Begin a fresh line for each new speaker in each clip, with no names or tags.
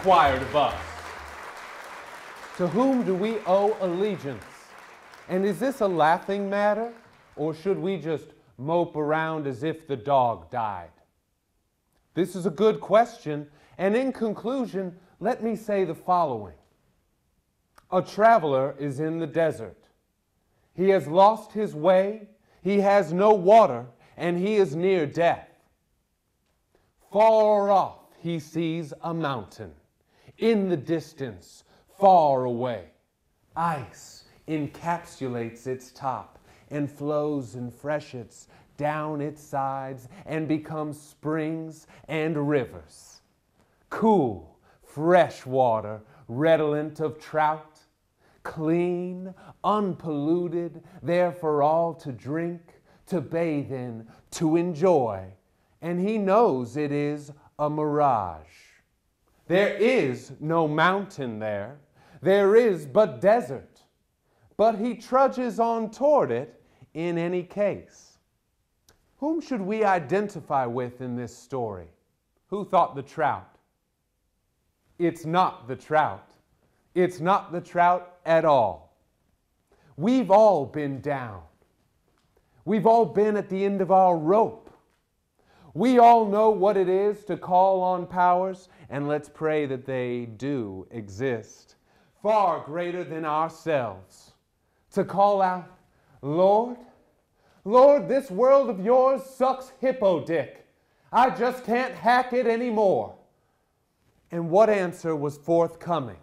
required of us? To whom do we owe allegiance? And is this a laughing matter, or should we just mope around as if the dog died? This is a good question, and in conclusion, let me say the following. A traveler is in the desert. He has lost his way, he has no water, and he is near death. Far off he sees a mountain. In the distance, far away, ice encapsulates its top and flows in freshets down its sides and becomes springs and rivers. Cool, fresh water, redolent of trout, clean, unpolluted, there for all to drink, to bathe in, to enjoy. And he knows it is a mirage. There is no mountain there. There is but desert. But he trudges on toward it in any case. Whom should we identify with in this story? Who thought the trout? It's not the trout. It's not the trout at all. We've all been down. We've all been at the end of our rope. We all know what it is to call on powers, and let's pray that they do exist, far greater than ourselves. To call out, Lord, Lord, this world of yours sucks hippo dick. I just can't hack it anymore. And what answer was forthcoming?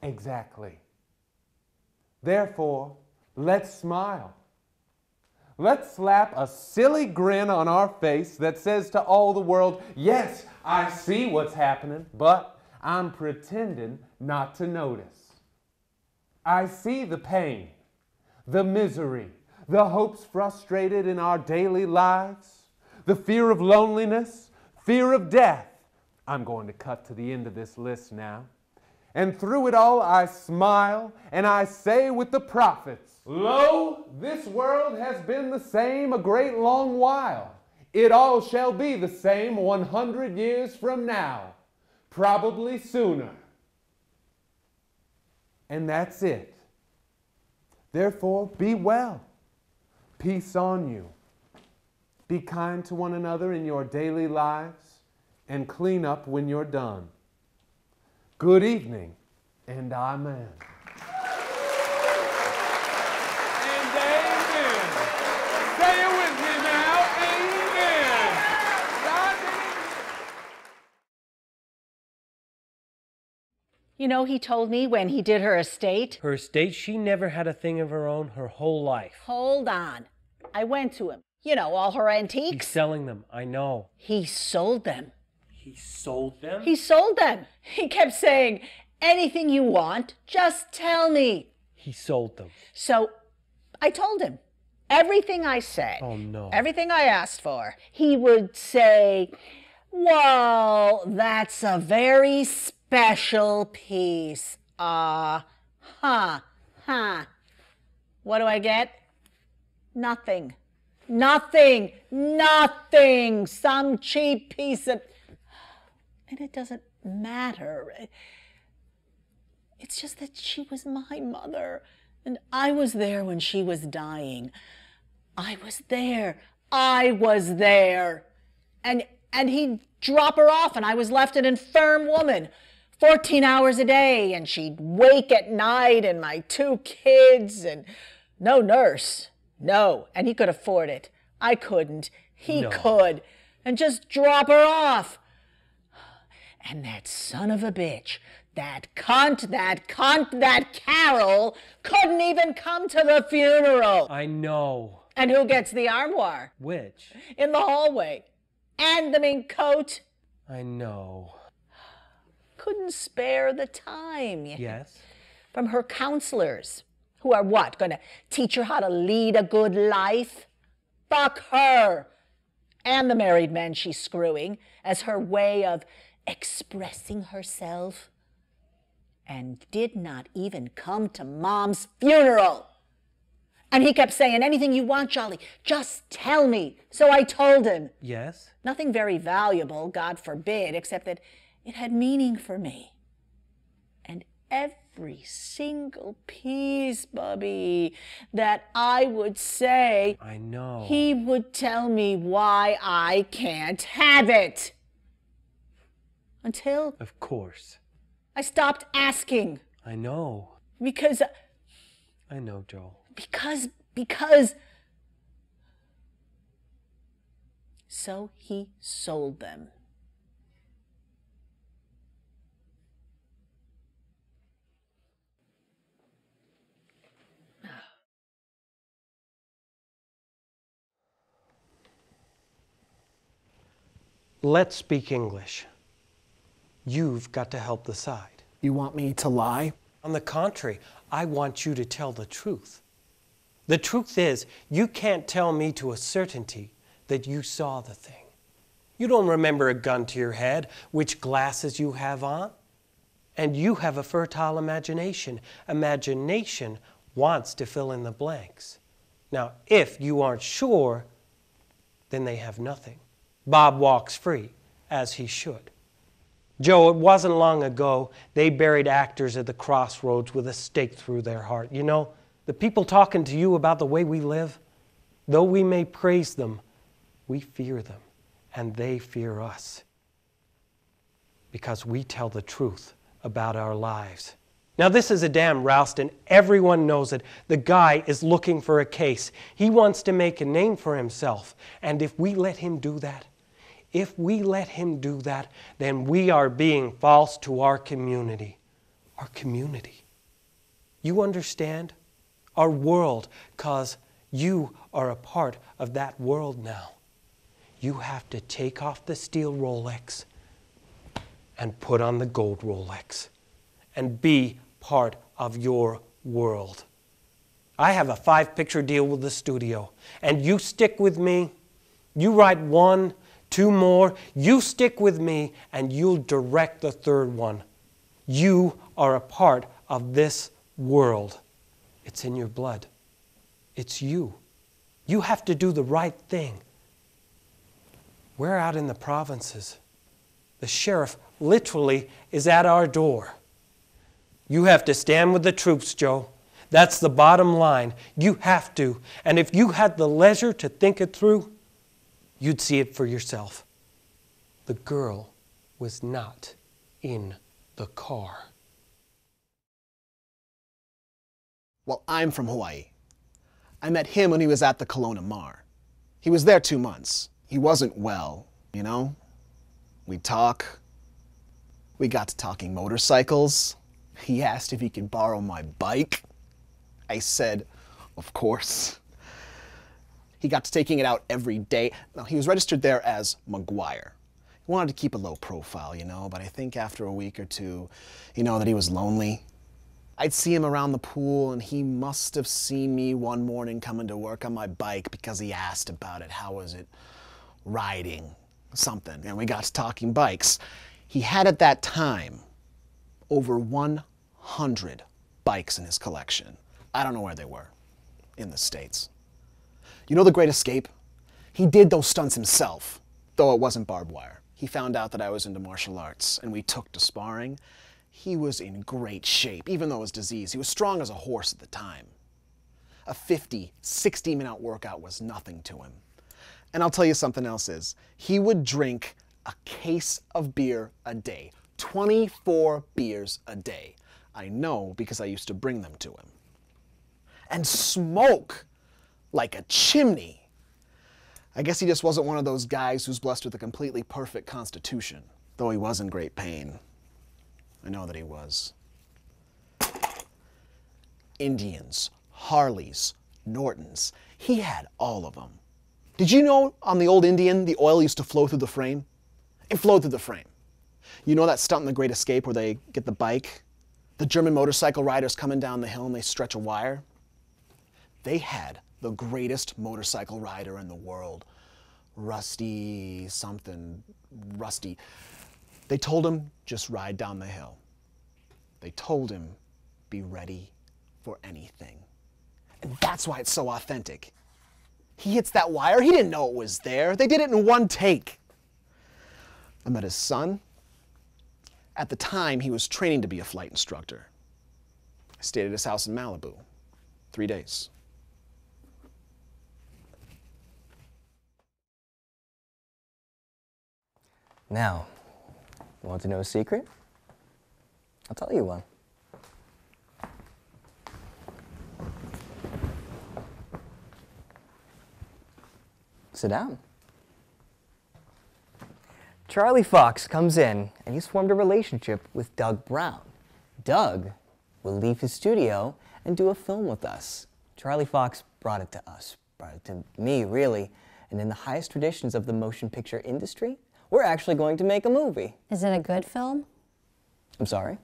Exactly. Therefore, let's smile. Let's slap a silly grin on our face that says to all the world, yes, I see what's happening, but I'm pretending not to notice. I see the pain, the misery, the hopes frustrated in our daily lives, the fear of loneliness, fear of death. I'm going to cut to the end of this list now. And through it all I smile and I say with the prophets, lo, this world has been the same a great long while. It all shall be the same 100 years from now, probably sooner. And that's it. Therefore, be well. Peace on you. Be kind to one another in your daily lives and clean up when you're done. Good evening, and amen. And amen. Say it with me now, amen.
You know, he told me when he did her estate.
Her estate? She never had a thing of her own her whole life.
Hold on. I went to him. You know, all her antiques.
He's selling them, I know.
He sold them.
He sold them?
He sold them. He kept saying, anything you want, just tell me.
He sold them.
So I told him everything I said.
Oh, no.
Everything I asked for. He would say, well, that's a very special piece. What do I get? Nothing. Nothing. Nothing. Some cheap piece of... And it doesn't matter. It's just that she was my mother, and I was there when she was dying. I was there. I was there. And he'd drop her off, and I was left an infirm woman, 14 hours a day, and she'd wake at night, and my 2 kids, and no nurse. No, and he could afford it. I couldn't. He could. And just drop her off. And that son of a bitch, that cunt, that Carol, couldn't even come to the funeral.
I know.
And who gets the armoire?
Which?
In the hallway. And the mink coat.
I know.
Couldn't spare the time.
Yes?
From her counselors, who are what, going to teach her how to lead a good life? Fuck her. And the married men she's screwing as her way of expressing herself, and did not even come to Mom's funeral. And he kept saying, anything you want, Jolly, just tell me. So I told him.
Yes?
Nothing very valuable, God forbid, except that it had meaning for me. And every single piece, Bubby, that I would say,
I know.
he would tell me why I can't have it. Until
Of course.
I stopped asking.
I know.
Because
I know, Joel.
So he sold them.
Let's speak English. You've got to help the side.
You want me to lie?
On the contrary, I want you to tell the truth. The truth is, you can't tell me to a certainty that you saw the thing. You don't remember a gun to your head, which glasses you have on. And you have a fertile imagination. Imagination wants to fill in the blanks. Now, if you aren't sure, then they have nothing. Bob walks free, as he should. Joe, it wasn't long ago they buried actors at the crossroads with a stake through their heart. You know, the people talking to you about the way we live, though we may praise them, we fear them, and they fear us. Because we tell the truth about our lives. Now, this is a damn roust, and everyone knows it. The guy is looking for a case. He wants to make a name for himself. And if we let him do that, then we are being false to our community. Our community. You understand? Our world, because you are a part of that world now. You have to take off the steel Rolex and put on the gold Rolex and be part of your world. I have a 5-picture deal with the studio, and you stick with me. You write 1, 2 more. You stick with me, and you'll direct the 3rd one. You are a part of this world. It's in your blood. It's you. You have to do the right thing. We're out in the provinces. The sheriff literally is at our door. You have to stand with the troops, Joe. That's the bottom line. You have to. And if you had the leisure to think it through, you'd see it for yourself. The girl was not in the car.
Well, I'm from Hawaii. I met him when he was at the Kelowna Mar. He was there 2 months. He wasn't well, you know? We'd talk. We got to talking motorcycles. He asked if he could borrow my bike. I said, of course. He got to taking it out every day. Now, he was registered there as McGuire. He wanted to keep a low profile, you know, but I think after a week or two, you know, that he was lonely. I'd see him around the pool, and he must have seen me one morning coming to work on my bike because he asked about it. How was it riding? Something. And we got to talking bikes. He had at that time over 100 bikes in his collection. I don't know where they were in the States. You know The Great Escape? He did those stunts himself, though it wasn't barbed wire. He found out that I was into martial arts, and we took to sparring. He was in great shape, even though it was disease. He was strong as a horse at the time. A 50, 60-minute workout was nothing to him. And I'll tell you something else is, he would drink a case of beer a day. 24 beers a day. I know because I used to bring them to him. And smoke like a chimney. I guess he just wasn't one of those guys who's blessed with a completely perfect constitution, though he was in great pain. I know that he was. Indians, Harleys, Nortons. He had all of them. Did you know on the old Indian, the oil used to flow through the frame? It flowed through the frame. You know that stunt in The Great Escape where they get the bike? The German motorcycle riders coming down the hill and they stretch a wire? They had the greatest motorcycle rider in the world. Rusty something, Rusty. They told him, just ride down the hill. They told him, be ready for anything. And that's why it's so authentic. He hits that wire, he didn't know it was there. They did it in one take. I met his son. At the time, he was training to be a flight instructor. I stayed at his house in Malibu, 3 days.
Now, you want to know a secret? I'll tell you one. Sit down. Charlie Fox comes in and he's formed a relationship with Doug Brown. Doug will leave his studio and do a film with us. Charlie Fox brought it to us, brought it to me, really, and in the highest traditions of the motion picture industry, we're actually going to make a movie.
Is it a good film?
I'm sorry?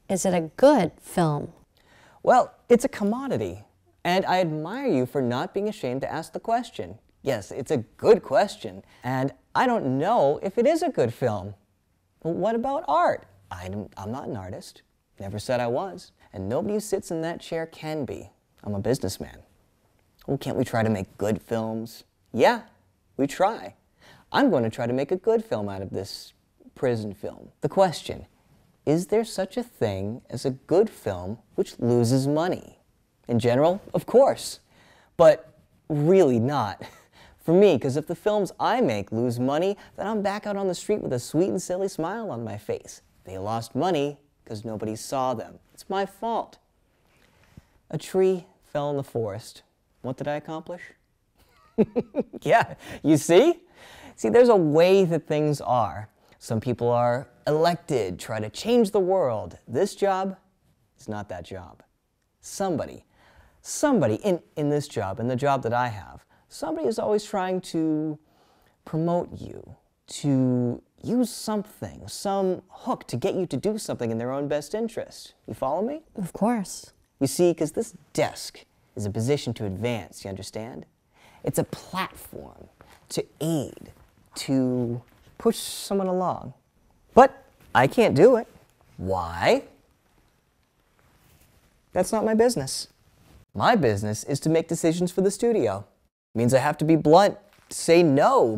Is it a good film?
Well, it's a commodity, and I admire you for not being ashamed to ask the question. Yes, it's a good question, and I don't know if it is a good film. But what about art? I'm not an artist. Never said I was. And nobody who sits in that chair can be. I'm a businessman. Oh, can't we try to make good films? Yeah, we try. I'm going to try to make a good film out of this prison film. The question, is there such a thing as a good film which loses money? In general, of course, but really not. For me, because if the films I make lose money, then I'm back out on the street with a sweet and silly smile on my face. They lost money because nobody saw them. It's my fault. A tree fell in the forest. What did I accomplish? Yeah, you see? See, there's a way that things are. Some people are elected, try to change the world. This job is not that job. Somebody in this job, in the job that I have, somebody is always trying to promote you, to use something, some hook to get you to do something in their own best interest. You follow me?
Of course.
You see, because this desk is a position to advance, you understand? It's a platform to aid, to push someone along. But I can't do it. Why? That's not my business. My business is to make decisions for the studio. It means I have to be blunt, say no,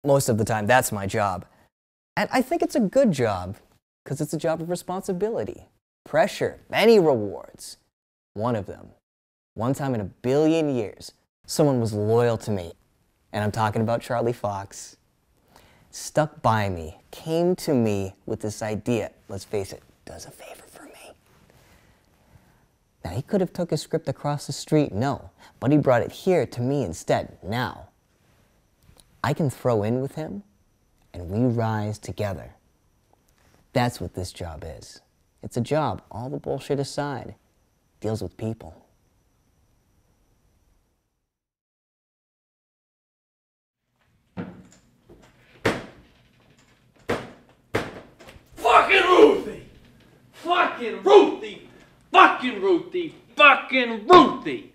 most of the time. That's my job. And I think it's a good job, because it's a job of responsibility, pressure, many rewards. One of them, one time in 1 billion years, someone was loyal to me. And I'm talking about Charlie Fox. Stuck by me, came to me with this idea. Let's face it, does a favor for me. Now, he could have took his script across the street, no, but he brought it here to me instead. Now, I can throw in with him, and we rise together. That's what this job is. It's a job, all the bullshit aside, deals with people.
Fucking Ruthie! Fucking Ruthie! Fucking Ruthie! Fucking Ruthie!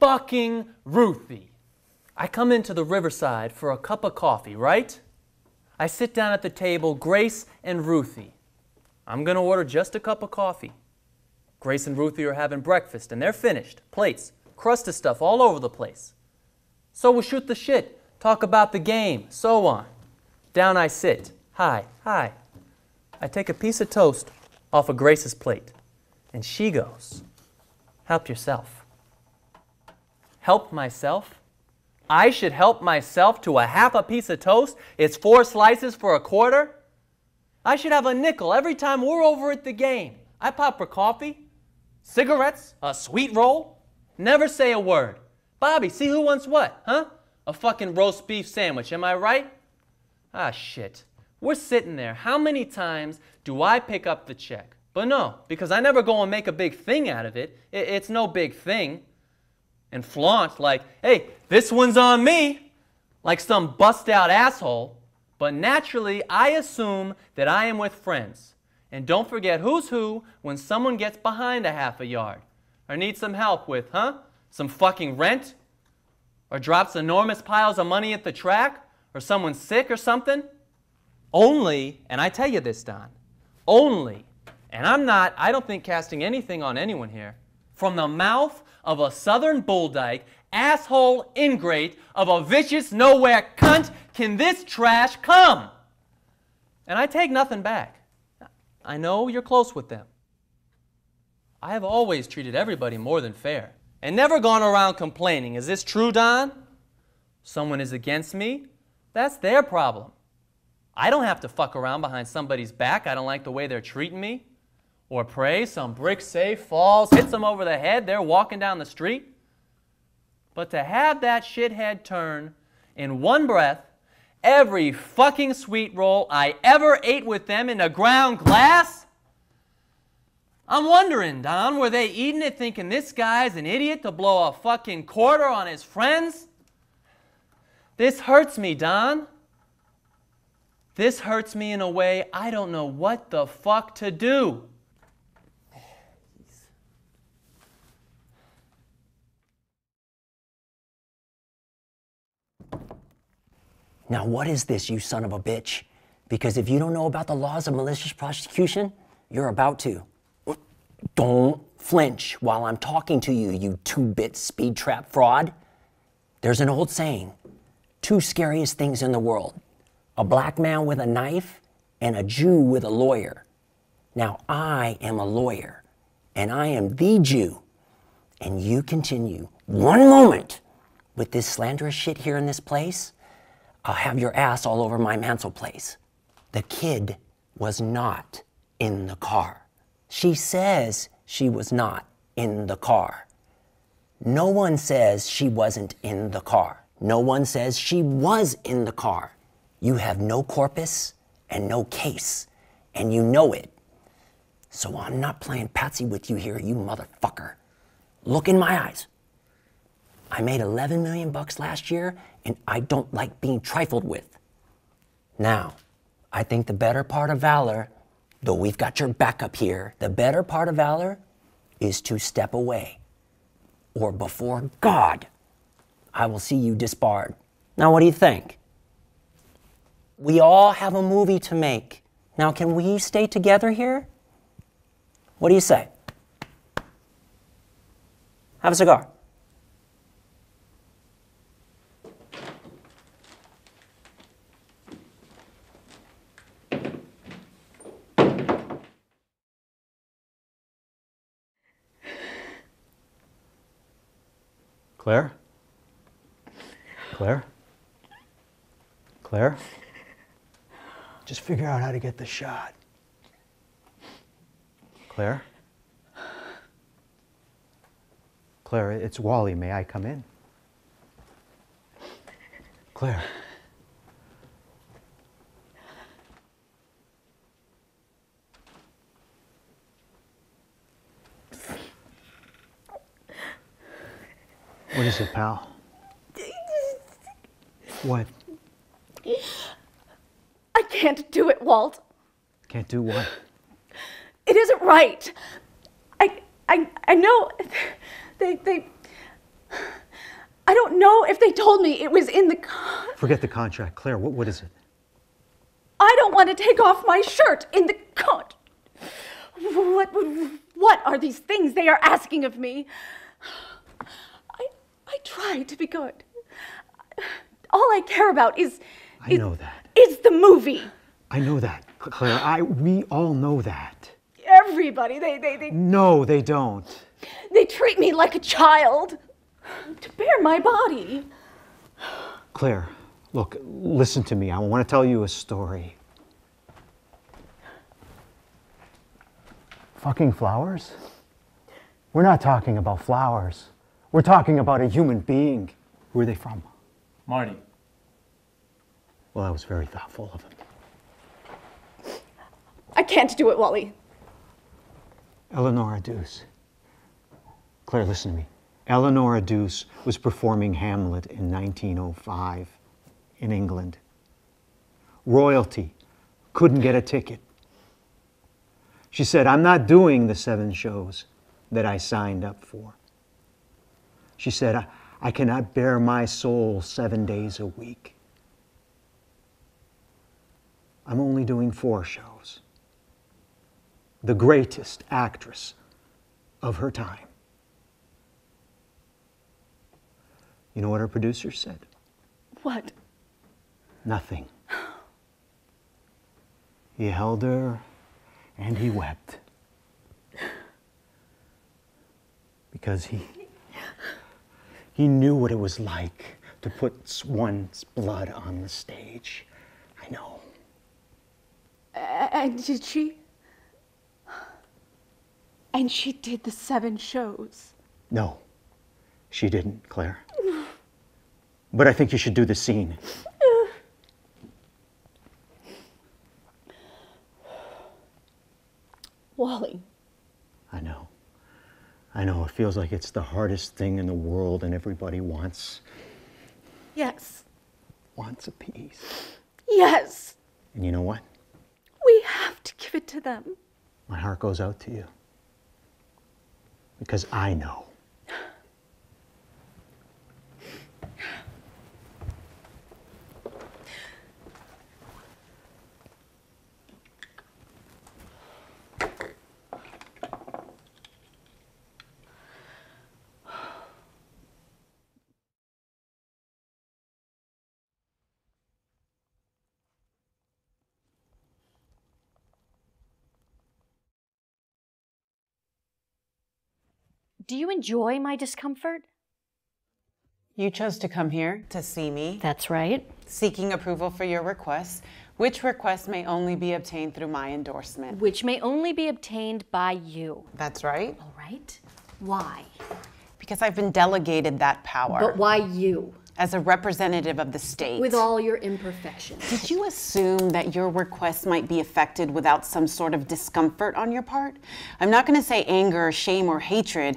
Fucking Ruthie. I come into the Riverside for a cup of coffee, right? I sit down at the table, Grace and Ruthie. I'm gonna order just a cup of coffee. Grace and Ruthie are having breakfast and they're finished. Plates, crust of stuff all over the place. So we'll shoot the shit, talk about the game, so on. Down I sit. Hi, hi. I take a piece of toast off of Grace's plate, and she goes, help yourself. Help myself? I should help myself to a half a piece of toast? It's 4 slices for a quarter? I should have a nickel every time we're over at the game. I pop for coffee, cigarettes, a sweet roll, never say a word. Bobby, see who wants what, huh? A fucking roast beef sandwich, am I right? Ah, shit. We're sitting there. How many times do I pick up the check? But no, because I never go and make a big thing out of it. It's no big thing. And flaunt like, hey, this one's on me, like some bust-out asshole. But naturally, I assume that I am with friends. And don't forget who's who when someone gets behind a half a yard. Or needs some help with, some fucking rent? Or drops enormous piles of money at the track? Or someone's sick or something? Only, and I tell you this, Don, only, and I don't think casting anything on anyone here, from the mouth of a southern bulldyke, asshole ingrate of a vicious nowhere cunt can this trash come? And I take nothing back. I know you're close with them. I have always treated everybody more than fair and never gone around complaining. Is this true, Don? Someone is against me? That's their problem. I don't have to fuck around behind somebody's back. I don't like the way they're treating me. Or pray some brick safe falls, hits them over the head, they're walking down the street. But to have that shithead turn in one breath every fucking sweet roll I ever ate with them in a ground glass? I'm wondering, Don, were they eating it thinking this guy's an idiot to blow a fucking quarter on his friends? This hurts me, Don. This hurts me in a way I don't know what the fuck to do.
Now what is this, you son of a bitch? Because if you don't know about the laws of malicious prosecution, you're about to. Don't flinch while I'm talking to you, you two-bit speed trap fraud. There's an old saying, two scariest things in the world, a black man with a knife and a Jew with a lawyer. Now I am a lawyer and I am the Jew, and you continue one moment with this slanderous shit here in this place, I'll have your ass all over my mantel place. The kid was not in the car. She says she was not in the car. No one says she wasn't in the car. No one says she was in the car. You have no corpus and no case, and you know it. So I'm not playing patsy with you here, you motherfucker. Look in my eyes. I made $11 million last year, and I don't like being trifled with. Now, I think the better part of valor, though we've got your backup here, the better part of valor is to step away. Or before God, I will see you disbarred. Now, what do you think? We all have a movie to make. Now, can we stay together here? What do you say? Have a cigar.
Claire? Claire? Claire? Just figure out how to get the shot. Claire? Claire, it's Wally. May I come in? Claire? What is it, pal? What?
I can't do it, Walt.
Can't do what?
It isn't right. I know they I don't know if they told me it was in the
Forget the contract. Claire, what is it?
I don't want to take off my shirt in the What are these things they are asking of me? I try to be good. All I care about is
I know that.
Is the movie.
I know that, Claire. We all know that.
Everybody, they
No, they don't.
They treat me like a child. To bare my body.
Claire, look, listen to me. I want to tell you a story. Fucking flowers? We're not talking about flowers. We're talking about a human being. Who are they from?
Marty.
Well, that was very thoughtful of him.
I can't do it, Wally.
Eleanora Duse. Claire, listen to me. Eleanora Duse was performing Hamlet in 1905 in England. Royalty couldn't get a ticket. She said, I'm not doing the 7 shows that I signed up for. She said, I cannot bear my soul 7 days a week. I'm only doing 4 shows. The greatest actress of her time You know what our producer said?
What?
Nothing. He held her and he wept. Because he knew what it was like to put one's blood on the stage. I know.
And did she? And she did the 7 shows.
No, she didn't, Claire. But I think you should do the scene.
Wally.
I know. I know, it feels like it's the hardest thing in the world and everybody wants
Yes.
a piece.
Yes.
And you know what?
We have to give it to them.
My heart goes out to you. Because I know.
Do you enjoy my discomfort?
You chose to come here to see me.
That's right.
Seeking approval for your requests, which request may only be obtained through my endorsement.
Which may only be obtained by you.
That's right.
All right. Why?
Because I've been delegated that power.
But why you?
As a representative of the state.
With all your imperfections.
Did you assume that your request might be effected without some sort of discomfort on your part? I'm not going to say anger or shame or hatred,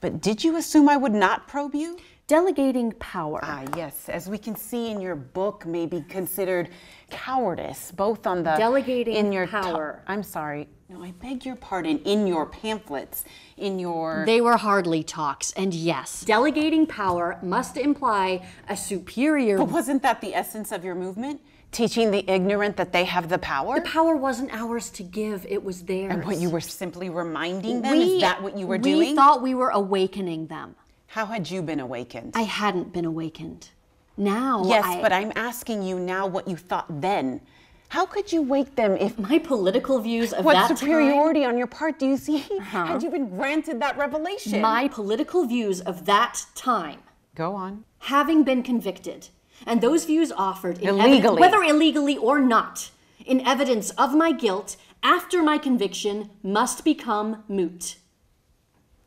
but did you assume I would not probe you?
Delegating power.
Ah, yes. As we can see in your book, may be considered cowardice, both on the...
Delegating
in your
power.
I'm sorry. No, I beg your pardon. In your pamphlets, in your...
They were hardly talks, and yes, delegating power must imply a superior...
But wasn't that the essence of your movement? Teaching the ignorant that they have the power?
The power wasn't ours to give, it was theirs.
And what you were simply reminding them? Is that what you were doing?
We thought we were awakening them.
How had you been awakened?
I hadn't been awakened. Now
Yes, but I'm asking you now what you thought then. How could you wake them if...
My political views of
what
that
superiority on your part do you see? Had you been granted that revelation?
My political views of that time.
Go on.
Having been convicted, and those views offered in
illegally,
whether illegally or not, in evidence of my guilt after my conviction must become moot.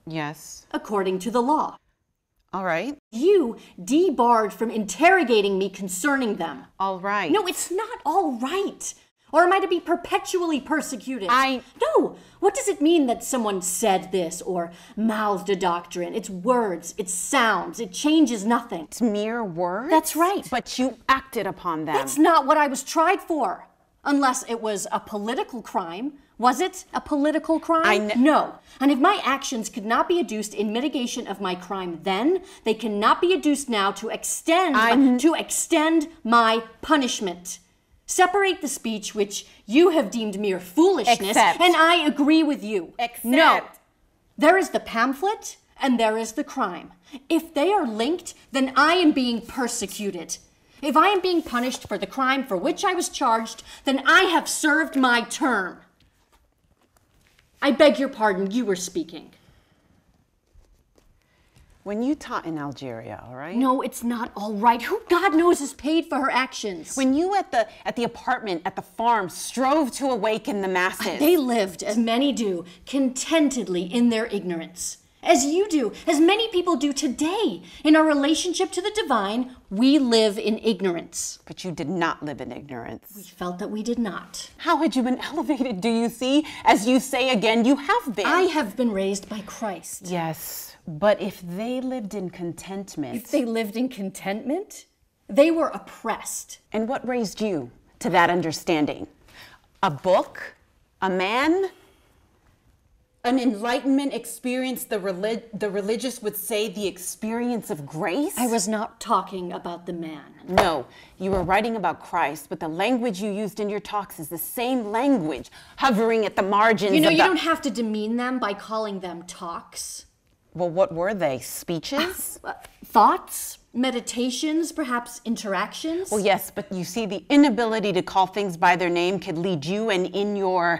Yes.
According to the law.
All right.
You debarred from interrogating me concerning them.
All right.
No, it's not all right. Or am I to be perpetually persecuted? No. What does it mean that someone said this or mouthed a doctrine? It's words, it's sounds, it changes nothing.
It's mere words?
That's right.
But you acted upon them.
That's not what I was tried for. Unless it was a political crime. Was it a political crime? No. And if my actions could not be adduced in mitigation of my crime then, they cannot be adduced now to extend my punishment. Separate the speech which you have deemed mere foolishness, and I agree with you. No. There is the pamphlet, and there is the crime. If they are linked, then I am being persecuted. If I am being punished for the crime for which I was charged, then I have served my term. I beg your pardon, you were speaking.
When you taught in Algeria, all right?
No, it's not all right. Who God knows is paid for her actions?
When you at the apartment, at the farm, strove to awaken the masses.
They lived, as many do, contentedly in their ignorance. As you do, as many people do today. In our relationship to the divine, we live in ignorance.
But you did not live in ignorance.
We felt that we did not.
How had you been elevated, do you see? As you say again, you have been.
I have been raised by Christ.
Yes, but if they lived in contentment...
If they lived in contentment, they were oppressed.
And what raised you to that understanding? A book? A man? An enlightenment experience, the religious would say the experience of grace?
I was not talking about the man.
No, you were writing about Christ, but the language you used in your talks is the same language, hovering at the margins
You know,
of
you don't have to demean them by calling them talks.
Well, what were they? Speeches?
Thoughts? Meditations, perhaps interactions?
Well, yes, but you see, the inability to call things by their name could lead you and in your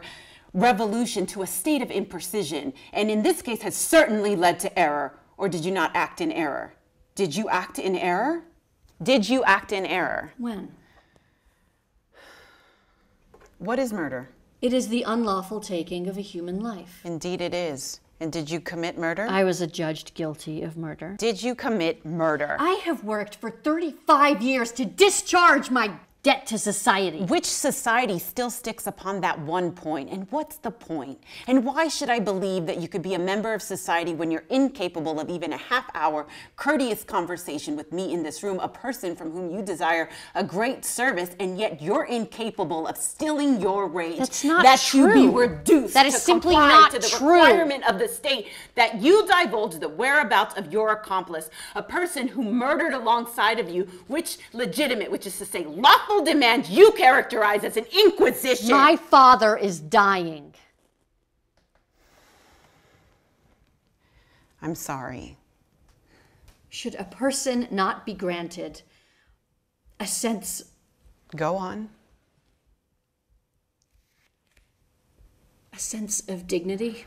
revolution to a state of imprecision, and in this case has certainly led to error. Or did you not act in error? Did you act in error? Did you act in error?
When?
What is murder?
It is the unlawful taking of a human life.
Indeed it is. And did you commit murder?
I was adjudged guilty of murder.
Did you commit murder?
I have worked for 35 years to discharge my debt to society.
Which society still sticks upon that one point? And what's the point? And why should I believe that you could be a member of society when you're incapable of even a half-hour courteous conversation with me in this room, a person from whom you desire a great service, and yet you're incapable of stilling your rage?
That's not
that
true.
You be reduced
that is
to
simply
comply
not
to the
true.
requirement of the state that you divulge the whereabouts of your accomplice, a person who murdered alongside of you, which is to say lawful demand you characterize as an inquisition.
My father is dying.
I'm sorry.
Should a person not be granted a sense...
Go on.
A sense of dignity?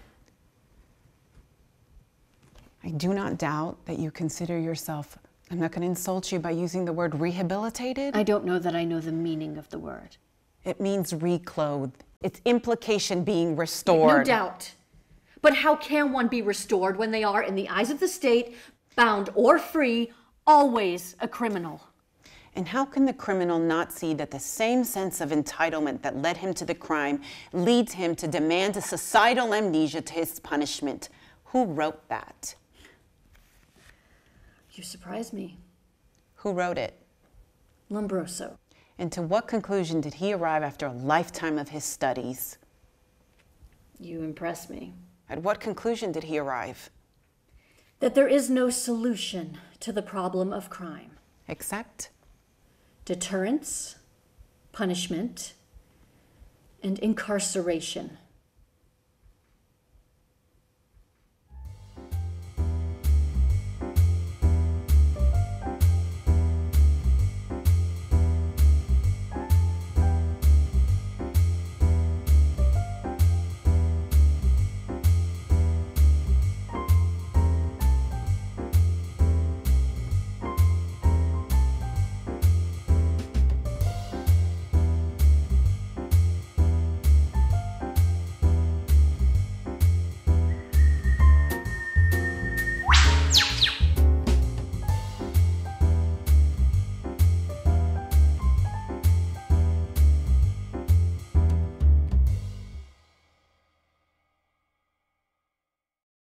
I do not doubt that you consider yourself, I'm not going to insult you by using the word rehabilitated.
I don't know that I know the meaning of the word.
It means reclothed. Its implication being restored.
No doubt. But how can one be restored when they are, in the eyes of the state, bound or free, always a criminal?
And how can the criminal not see that the same sense of entitlement that led him to the crime leads him to demand a societal amnesia to his punishment? Who wrote that?
You surprise me.
Who wrote it?
Lombroso.
And to what conclusion did he arrive after a lifetime of his studies?
You impress me.
At what conclusion did he arrive?
That there is no solution to the problem of crime.
Except?
Deterrence, punishment, and incarceration.